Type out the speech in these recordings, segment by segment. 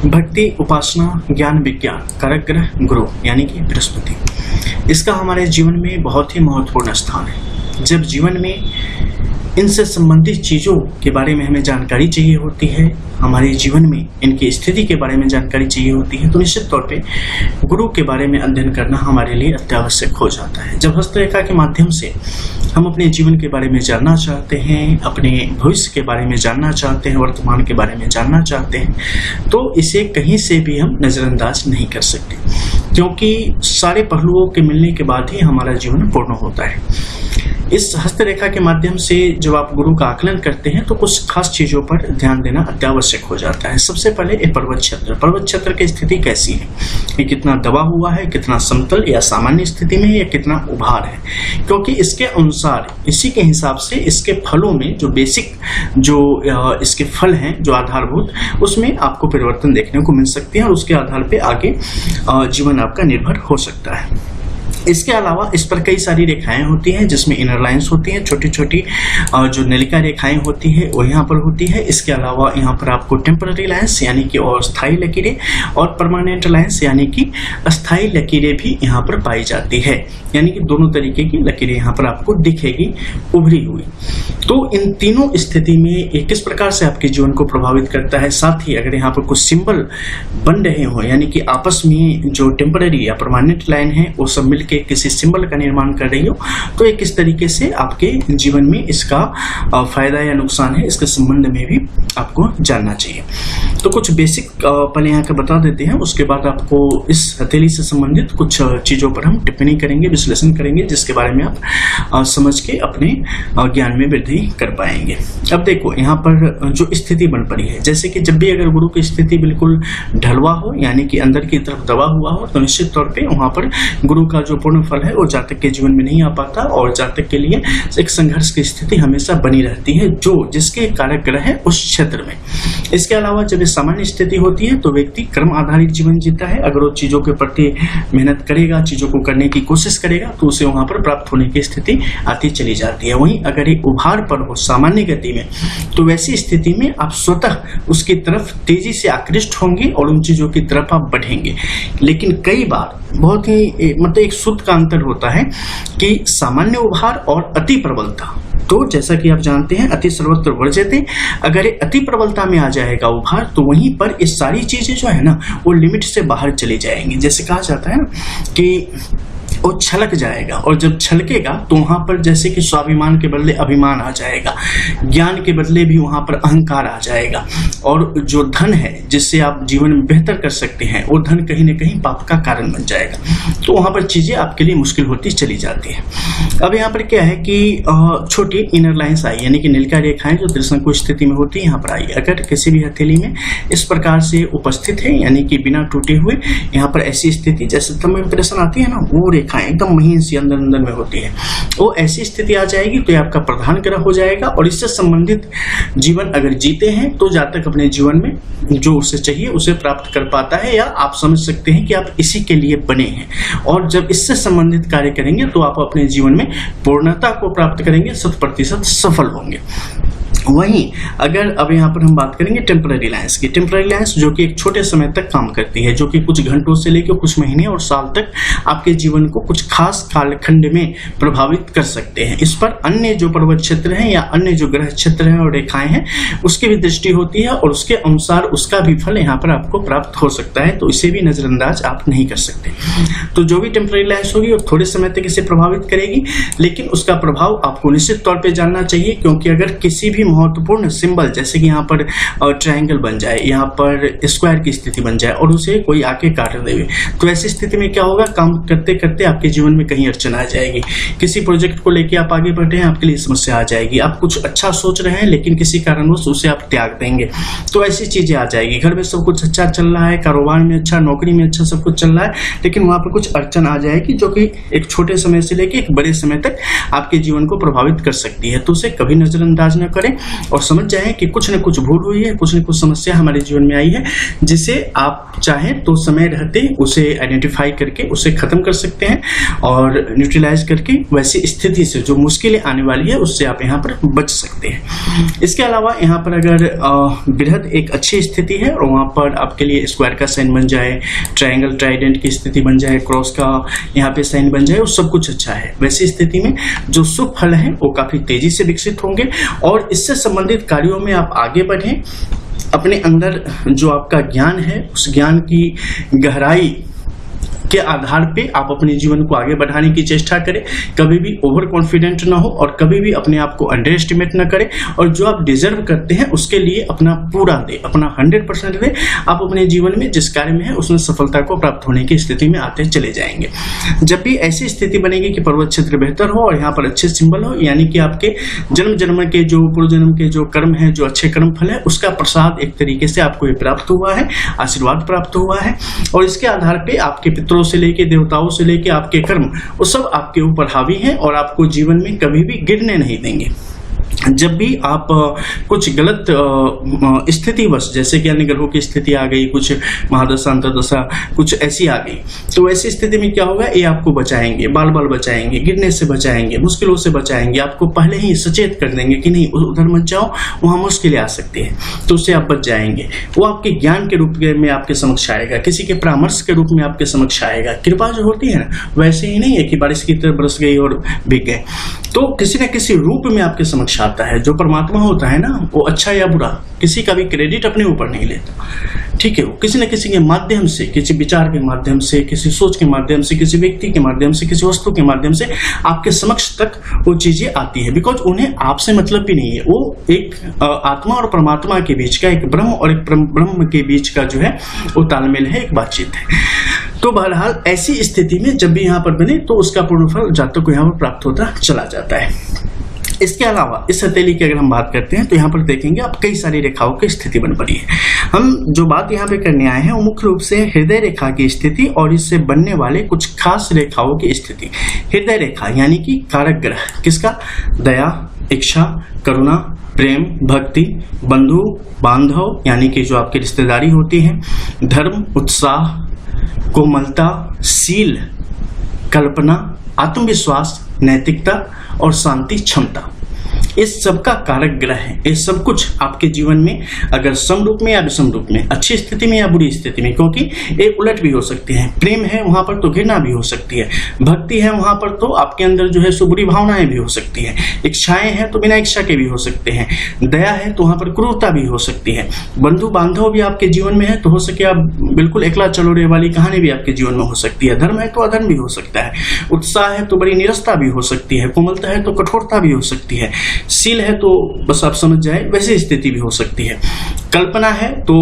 भक्ति, उपासना, ज्ञान, विज्ञान, कारक ग्रह गुरु यानी कि बृहस्पति, इसका हमारे जीवन में बहुत ही महत्वपूर्ण स्थान है। जब जीवन में इनसे संबंधित चीज़ों के बारे में हमें जानकारी चाहिए होती है, हमारे जीवन में इनकी स्थिति के बारे में जानकारी चाहिए होती है, तो निश्चित तौर पे गुरु के बारे में अध्ययन करना हमारे लिए अत्यावश्यक हो जाता है। जब हस्तरेखा के माध्यम से हम अपने जीवन के बारे में जानना चाहते हैं, अपने भविष्य के बारे में जानना चाहते हैं, वर्तमान के बारे में जानना चाहते हैं, तो इसे कहीं से भी हम नज़रअंदाज नहीं कर सकते, क्योंकि सारे पहलुओं के मिलने के बाद ही हमारा जीवन पूर्ण होता है। इस हस्तरेखा के माध्यम से जब आप गुरु का आकलन करते हैं तो कुछ खास चीजों पर ध्यान देना अत्यावश्यक हो जाता है। सबसे पहले ये पर्वत क्षेत्र की स्थिति कैसी है, ये कितना दबा हुआ है, कितना समतल या सामान्य स्थिति में है, या कितना उभार है, क्योंकि इसके अनुसार, इसी के हिसाब से इसके फलों में जो बेसिक जो इसके फल हैं, जो आधारभूत, उसमें आपको परिवर्तन देखने को मिल सकते हैं और उसके आधार पर आगे जीवन आपका निर्भर हो सकता है। इसके अलावा इस पर कई सारी रेखाएं होती हैं, जिसमें इनर लाइंस होती हैं, छोटी छोटी जो नलिका रेखाएं होती है वो यहाँ पर होती है। इसके अलावा यहाँ पर आपको टेम्पररी लाइंस यानी कि और स्थायी लकीरें और परमानेंट लाइंस यानी कि अस्थायी लकीरें भी यहाँ पर पाई जाती है, यानी कि दोनों तरीके की लकीरें यहाँ पर आपको दिखेगी उभरी हुई। तो इन तीनों स्थिति में ये किस प्रकार से आपके जीवन को प्रभावित करता है, साथ ही अगर यहाँ पर कुछ सिंबल बन रहे हो, यानी कि आपस में जो टेम्पररी या परमानेंट लाइन है वो सब मिलकर किसी सिंबल का निर्माण कर रही हो, तो ये किस तरीके से आपके जीवन में इसका फायदा या नुकसान है, इसके संबंध में भी आपको जानना चाहिए। तो कुछ बेसिक पहले यहाँ का बता देते हैं, उसके बाद आपको इस हथेली से संबंधित कुछ चीजों पर हम टिप्पणी करेंगे, विश्लेषण करेंगे, जिसके बारे में आप समझ के अपने ज्ञान में वृद्धि कर पाएंगे। अब देखो यहाँ पर जो स्थिति बन पड़ी है, जैसे कि जब भी अगर गुरु की स्थिति बिल्कुल ढलवा हो, यानी कि अंदर की तरफ दबा हुआ हो, तो निश्चित तौर पे वहां पर गुरु का जो पूर्ण फल है वो जातक के जीवन में नहीं आ पाता और जातक के लिए एक संघर्ष की स्थिति हमेशा बनी रहती है, जो जिसके कारक ग्रह है उस क्षेत्र में। इसके अलावा जब सामान्य स्थिति होती है तो व्यक्ति कर्म आधारित जीवन जीता है। अगर वो चीजों के प्रति मेहनत करेगा, चीजों को करने की कोशिश करेगा, तो उसे वहां पर प्राप्त होने की स्थिति आती चली जाती है। वहीं अगर एक उभार पर हो सामान्य गति में, तो वैसी स्थिति में आप स्वतः उसकी तरफ तेजी से आकृष्ट होंगे और उन चीजों की तरफ आप बढ़ेंगे। लेकिन कई बार बहुत ही मतलब एक शुद्ध का अंतर होता है कि सामान्य उभार और अति प्रबलता। तो जैसा कि आप जानते हैं, अति सर्वत्र वर्ज्यते, अगर ये अति प्रबलता में आ जाएगा उभार, तो वहीं पर ये सारी चीजें जो है ना वो लिमिट से बाहर चली जाएंगी। जैसे कहा जाता है ना कि वो छलक जाएगा, और जब छलकेगा तो वहां पर जैसे कि स्वाभिमान के बदले अभिमान आ जाएगा, ज्ञान के बदले भी वहां पर अहंकार आ जाएगा, और जो धन है जिससे आप जीवन में बेहतर कर सकते हैं, वो धन कहीं ना कहीं पाप का कारण बन जाएगा। तो वहां पर चीजें आपके लिए मुश्किल होती चली जाती है। अब यहाँ पर क्या है कि छोटी इनर लाइंस आई, यानी कि नलिका रेखाएं जो त्रिशंकु स्थिति में होती है यहाँ पर आई। अगर किसी भी हथेली में इस प्रकार से उपस्थित है, यानी कि बिना टूटे हुए यहाँ पर ऐसी स्थिति जैसे थंब इंप्रेशन आती है ना, वो रेखाएं एकदम महीन सी अंदर अंदर में होती है, वो ऐसी स्थिति आ जाएगी तो ये आपका प्रधान ग्रह हो जाएगा। और इससे संबंधित जीवन अगर जीते हैं तो जातक अपने जीवन में जो उसे चाहिए उसे प्राप्त कर पाता है, या आप समझ सकते हैं कि आप इसी के लिए बने हैं। और जब इससे संबंधित कार्य करेंगे तो आप अपने जीवन में पूर्णता को प्राप्त करेंगे, 100% सफल होंगे। वहीं अगर अब यहाँ पर हम बात करेंगे टेम्पररी लाइंस की, टेम्पररी लाइंस जो कि एक छोटे समय तक काम करती है, जो कि कुछ घंटों से लेकर कुछ महीने और साल तक आपके जीवन को कुछ खास कालखंड में प्रभावित कर सकते हैं। इस पर अन्य जो पर्वत क्षेत्र हैं या अन्य जो ग्रह क्षेत्र हैं और रेखाएं हैं उसकी भी दृष्टि होती है, और उसके अनुसार उसका भी फल यहाँ पर आपको प्राप्त हो सकता है, तो इसे भी नजरअंदाज आप नहीं कर सकते। तो जो भी टेम्पररी लाइंस होगी और थोड़े समय तक इसे प्रभावित करेगी, लेकिन उसका प्रभाव आपको निश्चित तौर पर जानना चाहिए, क्योंकि अगर किसी भी महत्वपूर्ण सिंबल जैसे कि यहाँ पर ट्रायंगल बन जाए, यहाँ पर स्क्वायर की स्थिति बन जाए और उसे कोई आके काट देवे, तो ऐसी स्थिति में क्या होगा, काम करते करते आपके जीवन में कहीं अड़चन आ जाएगी। किसी प्रोजेक्ट को लेके आप आगे बढ़ रहे हैं, आपके लिए समस्या आ जाएगी। आप कुछ अच्छा सोच रहे हैं लेकिन किसी कारणवश उसे आप त्याग देंगे, तो ऐसी चीजें आ जाएगी। घर में सब कुछ अच्छा चल रहा है, कारोबार में अच्छा, नौकरी में अच्छा, सब कुछ चल रहा है, लेकिन वहां पर कुछ अड़चन आ जाएगी जो कि एक छोटे समय से लेके एक बड़े समय तक आपके जीवन को प्रभावित कर सकती है। तो उसे कभी नजरअंदाज न करें, और समझ जाएं कि कुछ न कुछ भूल हुई है, कुछ न कुछ समस्या हमारे जीवन में आई है, जिसे आप चाहें तो समय रहते उसे आइडेंटिफाई करके उसे खत्म कर सकते हैं और न्यूट्रलाइज करके वैसी स्थिति से जो मुश्किलें आने वाली है उससे आप यहाँ पर बच सकते हैं। इसके अलावा यहाँ पर अगर बृहद एक अच्छी स्थिति है और वहाँ पर आपके लिए स्क्वायर का साइन बन जाए, ट्रायंगल ट्राइडेंट की स्थिति बन जाए, क्रॉस का यहाँ पे साइन बन जाए, वो सब कुछ अच्छा है। वैसी स्थिति में जो शुभ फल है वो काफी तेजी से विकसित होंगे और इससे संबंधित कार्यों में आप आगे बढ़ें। अपने अंदर जो आपका ज्ञान है उस ज्ञान की गहराई के आधार पे आप अपने जीवन को आगे बढ़ाने की चेष्टा करें। कभी भी ओवर कॉन्फिडेंट ना हो और कभी भी अपने आप को अंडर एस्टिमेट ना करें और जो आप डिजर्व करते हैं उसके लिए अपना पूरा दे, अपना 100% दे। आप अपने जीवन में जिस कार्य में है उसमें सफलता को प्राप्त होने की स्थिति में आते चले जाएंगे। जब भी ऐसी स्थिति बनेगी कि पर्वत क्षेत्र बेहतर हो और यहाँ पर अच्छे सिंबल हो, यानी कि आपके जन्म के जो पूर्व जन्म के जो कर्म है, जो अच्छे कर्म फल है, उसका प्रसाद एक तरीके से आपको ये प्राप्त हुआ है, आशीर्वाद प्राप्त हुआ है और इसके आधार पर आपके पितरों से लेके देवताओं से लेके आपके कर्म वो सब आपके ऊपर हावी हैं और आपको जीवन में कभी भी गिरने नहीं देंगे। जब भी आप कुछ गलत स्थिति बस, जैसे कि अन्य ग्रहों की स्थिति आ गई, कुछ महादशा अंतर्दशा कुछ ऐसी आ गई, तो ऐसी स्थिति में क्या होगा, ये आपको बचाएंगे, बाल बाल बचाएंगे, गिरने से बचाएंगे, मुश्किलों से बचाएंगे, आपको पहले ही सचेत कर देंगे कि नहीं उधर मत जाओ, वहां मुश्किलें आ सकती है, तो उससे आप बच जाएंगे। वो आपके ज्ञान के रूप में आपके समक्ष आएगा, किसी के परामर्श के रूप में आपके समक्ष आएगा। कृपा जो होती है ना, वैसे ही नहीं है कि बारिश की तरह बरस गई और भीग गए, तो किसी न किसी रूप में आपके समक्ष आता है। जो परमात्मा होता है ना, वो अच्छा या बुरा किसी का भी क्रेडिट अपने ऊपर नहीं लेता, ठीक है। वो किसी न किसी के माध्यम से, किसी विचार के माध्यम से, किसी सोच के माध्यम से, किसी व्यक्ति के माध्यम से, किसी वस्तु के माध्यम से आपके समक्ष तक वो चीजें आती है, बिकॉज उन्हें आपसे मतलब भी नहीं है। वो एक आत्मा और परमात्मा के बीच का, एक ब्रह्म और एक ब्रह्म के बीच का जो है वो तालमेल है, एक बातचीत है। तो बहरहाल ऐसी स्थिति में जब भी यहाँ पर बने तो उसका पूर्ण फल जातक को यहाँ पर प्राप्त होता चला जाता है। इसके अलावा इस हथेली की अगर हम बात करते हैं तो यहाँ पर देखेंगे आप कई सारी रेखाओं की स्थिति बन पड़ी है। हम जो बात यहाँ पे करने आए हैं वो मुख्य रूप से हृदय रेखा की स्थिति और इससे बनने वाले कुछ खास रेखाओं की स्थिति। हृदय रेखा यानी कि कारक ग्रह किसका, दया, इच्छा, करुणा, प्रेम, भक्ति, बंधु बांधव यानी कि जो आपकी रिश्तेदारी होती है, धर्म, उत्साह, कोमलता, शील, कल्पना, आत्मविश्वास, नैतिकता और शांति क्षमता, इस सब का कारक ग्रह है। ये सब कुछ आपके जीवन में अगर सम रूप में या विषम रूप में, अच्छी स्थिति में या बुरी स्थिति में, क्योंकि ये उलट भी हो सकती है। प्रेम है वहां पर तो घृणा भी हो सकती है, भक्ति है वहां पर तो आपके अंदर जो है सो बुरी भावनाएं भी हो सकती है, इच्छाएं हैं तो बिना इच्छा के भी हो सकते हैं, दया है तो वहां पर क्रूरता भी हो सकती है, बंधु बांधव भी आपके जीवन में है तो हो सके आप बिल्कुल एकला चलोरे वाली कहानी भी आपके जीवन में हो सकती है, धर्म है तो अधर्म भी हो सकता है, उत्साह है तो बड़ी निरस्ता भी हो सकती है, कोमलता है तो कठोरता भी हो सकती है, शील है तो बस आप समझ जाए वैसी स्थिति भी हो सकती है, कल्पना है तो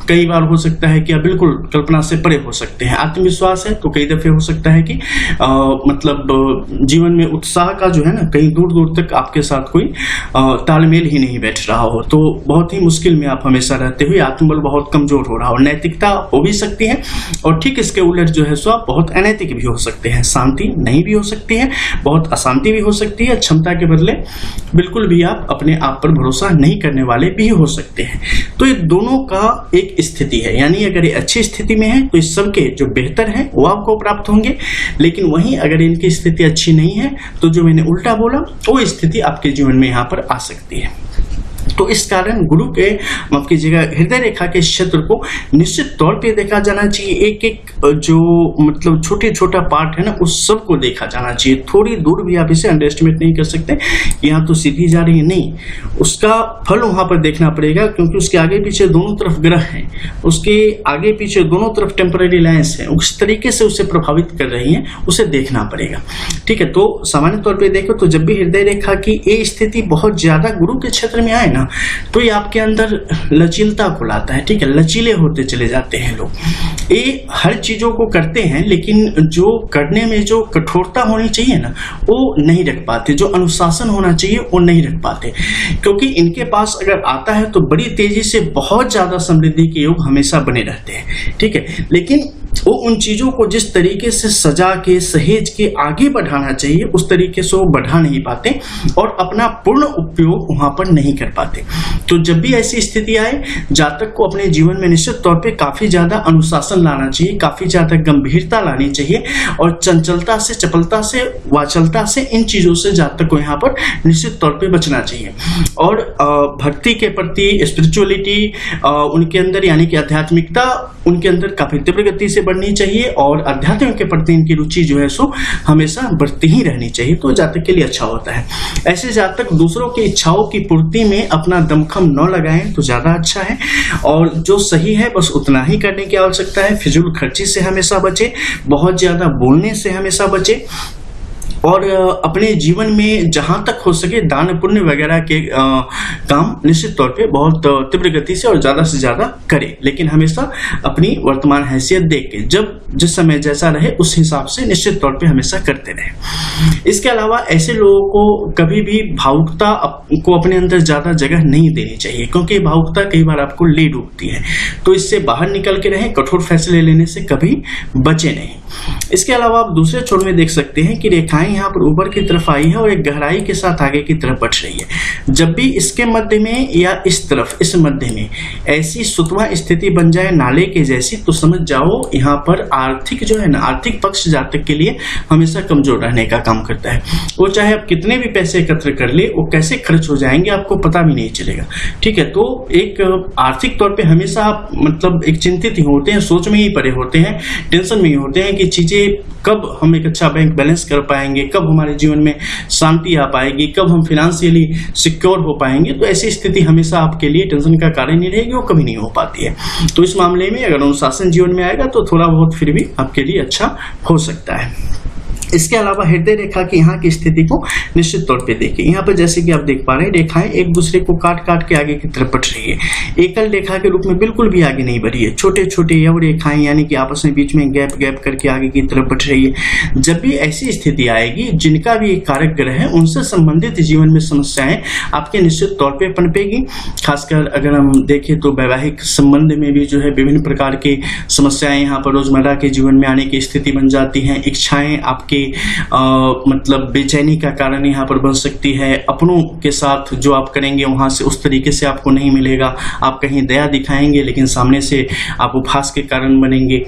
कई बार हो सकता है कि आप बिल्कुल कल्पना से परे हो सकते हैं, आत्मविश्वास है तो कई दफे हो सकता है कि मतलब जीवन में उत्साह का जो है ना कहीं दूर दूर तक आपके साथ कोई तालमेल ही नहीं बैठ रहा हो, तो बहुत ही मुश्किल में आप हमेशा रहते हुए आत्मबल बहुत कमजोर हो रहा हो, नैतिकता हो भी सकती है और ठीक इसके उलट जो है सो आप बहुत अनैतिक भी हो सकते हैं, शांति नहीं भी हो सकती है, बहुत अशांति भी हो सकती है, क्षमता के बदले बिल्कुल भी आप अपने आप पर भरोसा नहीं करने वाले भी हो सकते हैं। तो ये दोनों का एक स्थिति है, यानी अगर ये अच्छी स्थिति में है तो इस सब के जो बेहतर है वो आपको प्राप्त होंगे, लेकिन वहीं अगर इनकी स्थिति अच्छी नहीं है तो जो मैंने उल्टा बोला वो स्थिति आपके जीवन में यहाँ पर आ सकती है। तो इस कारण गुरु के माफ कीजिएगा हृदय रेखा के क्षेत्र को निश्चित तौर पे देखा जाना चाहिए, एक एक जो मतलब छोटे छोटा पार्ट है ना उस सब को देखा जाना चाहिए, थोड़ी दूर भी आप इसे अंडर एस्टिमेट नहीं कर सकते, यहाँ तो सीधी जा रही है नहीं, उसका फल वहां पर देखना पड़ेगा क्योंकि उसके आगे पीछे दोनों तरफ ग्रह हैं, उसके आगे पीछे दोनों तरफ टेम्पररी लाइन्स हैं, उस तरीके से उसे प्रभावित कर रही है, उसे देखना पड़ेगा, ठीक है। तो सामान्य तौर पर देखो तो जब भी हृदय रेखा की ये स्थिति बहुत ज्यादा गुरु के क्षेत्र में आए ना तो ये आपके अंदर लचीलता को लाता है, ठीक है, लचीले होते चले जाते हैं लोग, ये हर चीजों को करते हैं लेकिन जो करने में जो कठोरता होनी चाहिए ना वो नहीं रख पाते, जो अनुशासन होना चाहिए वो नहीं रख पाते, क्योंकि इनके पास अगर आता है तो बड़ी तेजी से बहुत ज्यादा समृद्धि के योग हमेशा बने रहते हैं, ठीक है, लेकिन वो उन चीजों को जिस तरीके से सजा के सहेज के आगे बढ़ाना चाहिए उस तरीके से वो बढ़ा नहीं पाते और अपना पूर्ण उपयोग वहां पर नहीं कर पाते। तो जब भी ऐसी स्थिति आए, जातक को अपने जीवन में निश्चित तौर पे काफी ज्यादा अनुशासन लाना चाहिए, काफी ज्यादा गंभीरता लानी चाहिए और चंचलता से, चपलता से, वाचलता से, इन चीजों से जातक को यहाँ पर निश्चित तौर पे बचना चाहिए। और भक्ति के प्रति, स्पिरिचुअलिटी उनके अंदर यानी कि आध्यात्मिकता उनके अंदर काफी तीव्र गति से बढ़नी चाहिए और अध्यात्म के प्रति इनकी रुचि जो है सो हमेशा बढ़ती ही रहनी चाहिए, तो जातक के लिए अच्छा होता है। ऐसे जातक दूसरों की इच्छाओं की पूर्ति में अपना दमखम न लगाएं तो ज्यादा अच्छा है और जो सही है बस उतना ही करने की आवश्यकता है। फिजूल खर्ची से हमेशा बचे, बहुत ज्यादा बोलने से हमेशा बचे और अपने जीवन में जहां तक हो सके दान पुण्य वगैरह के काम निश्चित तौर पे बहुत तीव्र गति से और ज्यादा से ज्यादा करें, लेकिन हमेशा अपनी वर्तमान हैसियत देख के जब जिस समय जैसा रहे उस हिसाब से निश्चित तौर पे हमेशा करते रहे। इसके अलावा ऐसे लोगों को कभी भी भावुकता को अपने अंदर ज्यादा जगह नहीं देनी चाहिए, क्योंकि भावुकता कई बार आपको ले डूबती है, तो इससे बाहर निकल के रहें, कठोर फैसले लेने से कभी बचे नहीं। इसके अलावा आप दूसरे छोर में देख सकते हैं कि रेखाएं यहाँ पर ऊपर की तरफ आई है और एक गहराई के साथ आगे की तरफ बढ़ रही है। जब भी इसके मध्य में या इस तरफ, इस मध्य में ऐसी सुतवा स्थिति बन जाए नाले के जैसी, तो समझ जाओ यहाँ पर आर्थिक जो है ना, आर्थिक पक्ष जातक के लिए हमेशा कमजोर रहने का काम करता है। वो चाहे आप कितने भी पैसे एकत्र कर ले, वो कैसे खर्च हो जाएंगे आपको पता भी नहीं चलेगा। ठीक है, तो एक आर्थिक तौर पे हमेशा आप मतलब एक चिंतित ही होते हैं, सोच में ही पड़े होते हैं, टेंशन में ही होते हैं कि चीजें कब हम एक अच्छा बैंक बैलेंस कर पाएंगे, कब हमारे जीवन में शांति आ पाएगी, कब हम फाइनेंशियली सिक्योर हो पाएंगे। तो ऐसी स्थिति हमेशा आपके लिए टेंशन का कारण नहीं रहेगी, वो कभी नहीं हो पाती है। तो इस मामले में अगर अनुशासन जीवन में आएगा तो थोड़ा बहुत फिर भी आपके लिए अच्छा हो सकता है। इसके अलावा हृदय रेखा की यहाँ की स्थिति को निश्चित तौर पे देखिए। यहाँ पर जैसे कि आप देख पा रहे हैं, रेखाएं एक दूसरे को काट काट के आगे की तरफ बढ़ रही है, एकल रेखा के रूप में बिल्कुल भी आगे नहीं बढ़ी है। छोटे छोटे यव रेखाएं यानी कि आपस में बीच में गैप गैप करके आगे की तरफ बढ़ रही है। जब भी ऐसी स्थिति आएगी, जिनका भी एक कारक ग्रह है उनसे संबंधित जीवन में समस्याएं आपके निश्चित तौर पर पनपेगी। खासकर अगर हम देखें तो वैवाहिक संबंध में भी जो है विभिन्न प्रकार की समस्याएं यहाँ पर रोजमर्रा के जीवन में आने की स्थिति बन जाती हैं। इच्छाएं आपके मतलब बेचैनी का कारण यहाँ पर बन सकती है। अपनों के साथ जो आप करेंगे वहां से उस तरीके से आपको नहीं मिलेगा। आप कहीं दया दिखाएंगे लेकिन सामने से आप उपहास के कारण बनेंगे।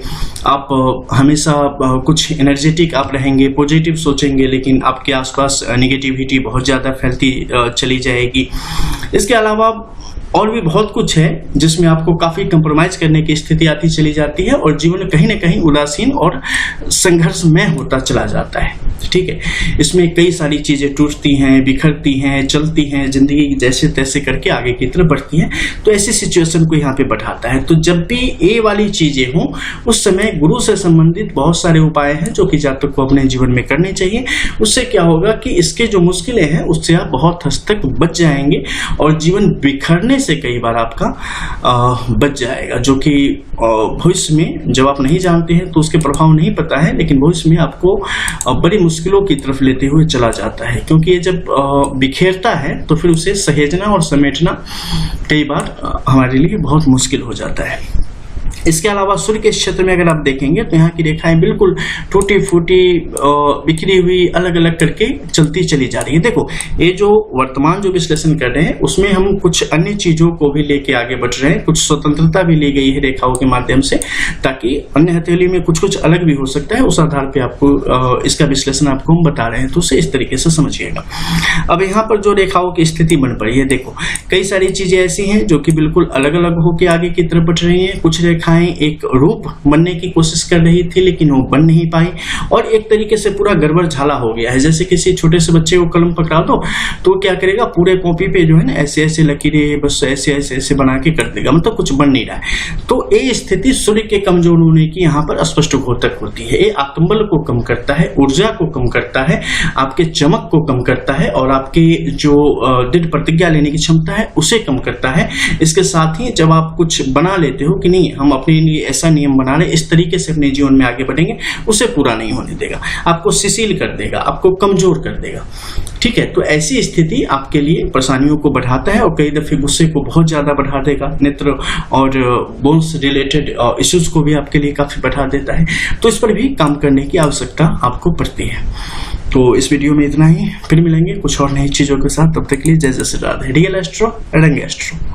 आप हमेशा कुछ एनर्जेटिक आप रहेंगे, पॉजिटिव सोचेंगे, लेकिन आपके आसपास नेगेटिविटी बहुत ज्यादा फैलती चली जाएगी। इसके अलावा और भी बहुत कुछ है जिसमें आपको काफी कंप्रोमाइज करने की स्थिति आती चली जाती है और जीवन कहीं ना कहीं उदासीन और संघर्षमय होता चला जाता है। ठीक है, इसमें कई सारी चीजें टूटती हैं, बिखरती हैं, चलती हैं, जिंदगी जैसे तैसे करके आगे की तरफ बढ़ती है। तो ऐसी सिचुएशन को यहाँ पे बढ़ाता है। तो जब भी ये वाली चीजें हों उस समय गुरु से संबंधित बहुत सारे उपाय हैं जो कि जातक को अपने जीवन में करने चाहिए। उससे क्या होगा कि इसके जो मुश्किलें हैं उससे आप बहुत हद तक बच जाएंगे और जीवन बिखरने से कई बार आपका बच जाएगा, जो कि भविष्य में जब आप नहीं जानते हैं तो उसके प्रभाव नहीं पता है, लेकिन भविष्य में आपको बड़ी मुश्किलों की तरफ लेते हुए चला जाता है। क्योंकि ये जब बिखेरता है तो फिर उसे सहेजना और समेटना कई बार हमारे लिए बहुत मुश्किल हो जाता है। इसके अलावा सूर्य के क्षेत्र में अगर आप देखेंगे तो यहाँ की रेखाएं बिल्कुल टूटी फूटी बिखरी हुई अलग अलग करके चलती चली जा रही है। देखो, ये जो वर्तमान जो विश्लेषण कर रहे हैं उसमें हम कुछ अन्य चीजों को भी लेके आगे बढ़ रहे हैं, कुछ स्वतंत्रता भी ली गई है रेखाओं के माध्यम से, ताकि अन्य हथेली में कुछ कुछ अलग भी हो सकता है। उस आधार पे आपको इसका विश्लेषण आपको हम बता रहे हैं, तो उसे इस तरीके से समझिएगा। अब यहाँ पर जो रेखाओं की स्थिति बन पड़ी है, देखो कई सारी चीजें ऐसी हैं जो कि बिल्कुल अलग अलग होकर आगे की तरफ बढ़ रही है। कुछ रेखाएं एक रूप बनने की कोशिश कर रही थी लेकिन वो बन नहीं पाई और एक तरीके से पूरा गड़बड़ झाला हो गया है। जैसे किसी छोटे से बच्चे को कलम पकड़ा दो तो क्या करेगा, पूरे कॉपी पे जो है ना ऐसे ऐसे लकीरें बस ऐसे ऐसे ऐसे बना के कर देगा, मतलब कुछ बन नहीं रहा है। तो ये स्थिति सूर्य के कमजोर होने की यहाँ पर स्पष्ट घोतक होती है। ये आत्मबल को कम करता है, ऊर्जा को कम करता है, आपके चमक को कम करता है और आपके जो दृढ़ प्रतिज्ञा लेने की क्षमता है उसे कम करता है। इसके साथ ही जब आप कुछ बना लेते हो कि नहीं हम अपने लिए ऐसा नियम बना रहे, इस तरीके से अपने जीवन में आगे बढ़ेंगे, उसे पूरा नहीं होने देगा, आपको शिथिल कर देगा, आपको कमजोर कर देगा। ठीक है, तो ऐसी स्थिति आपके लिए परेशानियों को बढ़ाता है और कई दफे गुस्से को बहुत ज्यादा बढ़ा देगा। नेत्र और बोन्स रिलेटेड इश्यूज को भी आपके लिए काफी बढ़ा देता है, तो इस पर भी काम करने की आवश्यकता आपको पड़ती है। तो इस वीडियो में इतना ही, फिर मिलेंगे कुछ और नई चीजों के साथ। तब तक के लिए जय जय श्री राधे। रियल एस्ट्रो रंग एस्ट्रो।